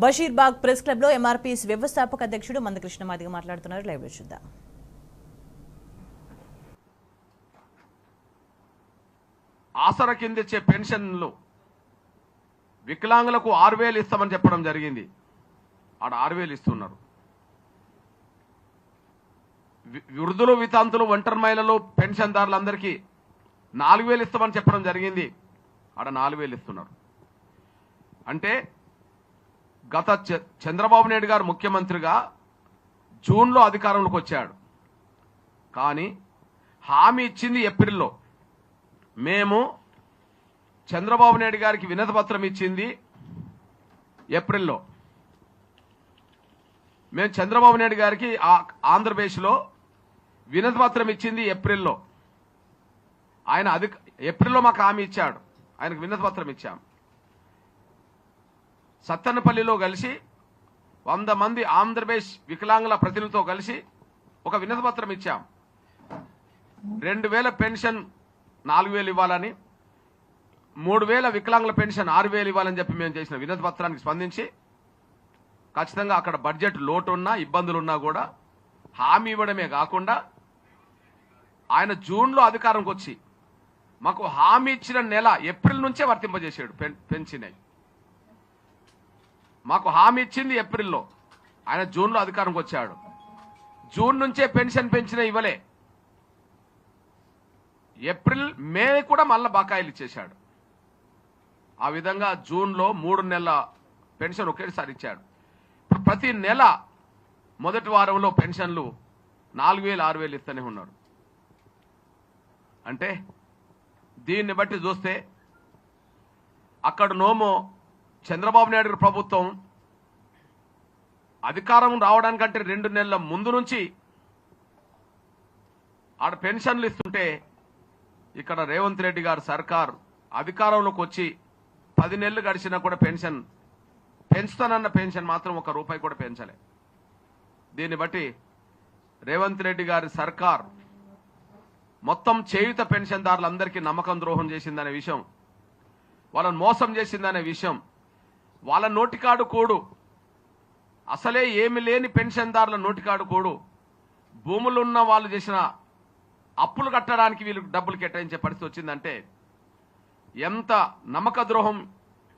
Basheerbagh press club లో MRPS వ్యవస్థాపక అధ్యక్షుడు మందకృష్ణ మాదిగ మాట్లాడుతున్నారు. లైవ్ లో చూద్దాం. ఆసరా కింద ఇచ్చే పెన్షన్లు వికలాంగులకు 6,000 ఇస్తామని చెప్పడం జరిగింది. ఆడ 6,000 ఇస్తున్నారు. వృద్ధులు, వితంతులు, ఒంటరి మహిళలు, పెన్షన్దారులందరికీ 4,000 ఇస్తామని చెప్పడం జరిగింది. ఆడ 4,000 ఇస్తున్నారు. అంటే గత చంద్రబాబు నాయుడు గారు ముఖ్యమంత్రిగా జూన్లో అధికారంలోకి వచ్చాడు. కానీ హామీ ఇచ్చింది ఏప్రిల్లో. మేము చంద్రబాబు నాయుడు గారికి వినతి పత్రం ఇచ్చింది ఏప్రిల్లో. మేము చంద్రబాబు నాయుడు గారికి ఆంధ్రప్రదేశ్లో వినతి పత్రం ఇచ్చింది ఏప్రిల్లో. ఆయన ఏప్రిల్లో మాకు హామీ ఇచ్చాడు. ఆయనకు వినతి పత్రం ఇచ్చాం. సత్తెనపల్లిలో కలిసి 100 మంది ఆంధ్రప్రదేశ్ వికలాంగుల ప్రతినిధులతో కలిసి ఒక వినతి పత్రం ఇచ్చాం. 2,000 పెన్షన్ 4,000 ఇవ్వాలని, 3,000 వికలాంగుల పెన్షన్ 6,000 ఇవ్వాలని చెప్పి మేము చేసిన వినతి పత్రానికి స్పందించి ఖచ్చితంగా అక్కడ బడ్జెట్ లోటు ఉన్నా, ఇబ్బందులున్నా కూడా హామీ ఇవ్వడమే కాకుండా ఆయన జూన్లో అధికారంకి వచ్చి మాకు హామీ ఇచ్చిన నెల ఏప్రిల్ నుంచే వర్తింపజేసాడు. పెన్షన్ మాకు హామీ ఇచ్చింది ఏప్రిల్లో, ఆయన జూన్లో అధికారంకి వచ్చాడు. జూన్ నుంచే పెన్షన్ పెంచిన ఇవ్వలే. ఏప్రిల్, మే కూడా మళ్ళా బకాయిలు ఇచ్చేశాడు. ఆ విధంగా జూన్లో 3 నెలల పెన్షన్ ఒకేసారి ఇచ్చాడు. ఇప్పుడు ప్రతి నెల మొదటి వారంలో పెన్షన్లు 4,000, 6,000 ఇస్తూనే ఉన్నాడు. అంటే దీన్ని బట్టి చూస్తే అక్కడ నోమో చంద్రబాబు నాయుడు ప్రభుత్వం అధికారం రావడానికంటే 2 నెలల ముందు నుంచి ఆడ పెన్షన్లు ఇస్తుంటే ఇక్కడ రేవంత్ రెడ్డి గారు సర్కార్ అధికారంలోకి వచ్చి 10 నెలలు గడిచినా కూడా పెన్షన్ పెంచుతానన్న పెన్షన్ మాత్రం 1 రూపాయి కూడా పెంచలే. దీన్ని బట్టి రేవంత్ రెడ్డి గారి సర్కార్ మొత్తం చేయుత పెన్షన్దారులందరికీ నమ్మకం ద్రోహం చేసిందనే విషయం, వాళ్ళని మోసం చేసిందనే విషయం, వాళ్ళ నోటికాడు కూడు, అసలే ఏమి లేని పెన్షన్దారుల నోటికాడు కూడు, భూములున్న వాళ్ళు చేసిన అప్పులు కట్టడానికి వీళ్ళకి డబ్బులు కేటాయించే పరిస్థితి వచ్చిందంటే ఎంత నమ్మక ద్రోహం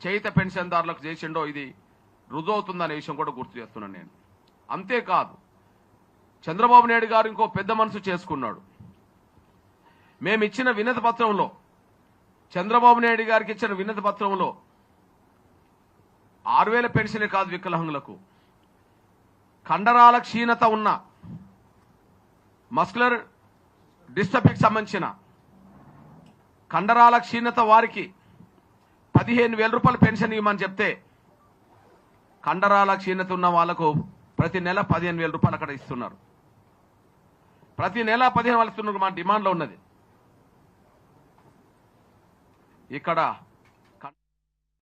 చేయుత పెన్షన్దారులకు చేసిండో ఇది రుజువుతుందనే విషయం కూడా గుర్తు చేస్తున్నాను నేను. అంతేకాదు చంద్రబాబు నాయుడు గారు ఇంకో పెద్ద మనసు చేసుకున్నాడు. మేము ఇచ్చిన వినతి పత్రంలో, చంద్రబాబు నాయుడు గారికి ఇచ్చిన వినతి పత్రంలో 6,000 పెన్షనే కాదు, వికలాంగులకు కండరాల క్షీణత ఉన్న, మస్కులర్ డిస్ట్రఫీకి సంబంధించిన కండరాల క్షీణత వారికి 15,000 రూపాయల పెన్షన్ ఇవ్వమని చెప్తే కండరాల క్షీణత ఉన్న వాళ్లకు ప్రతి నెల 15,000 రూపాయలు అక్కడ ఇస్తున్నారు. ప్రతి నెల 15,000 ఇస్తున్నారు. మా డిమాండ్లో ఉన్నది. ఇక్కడ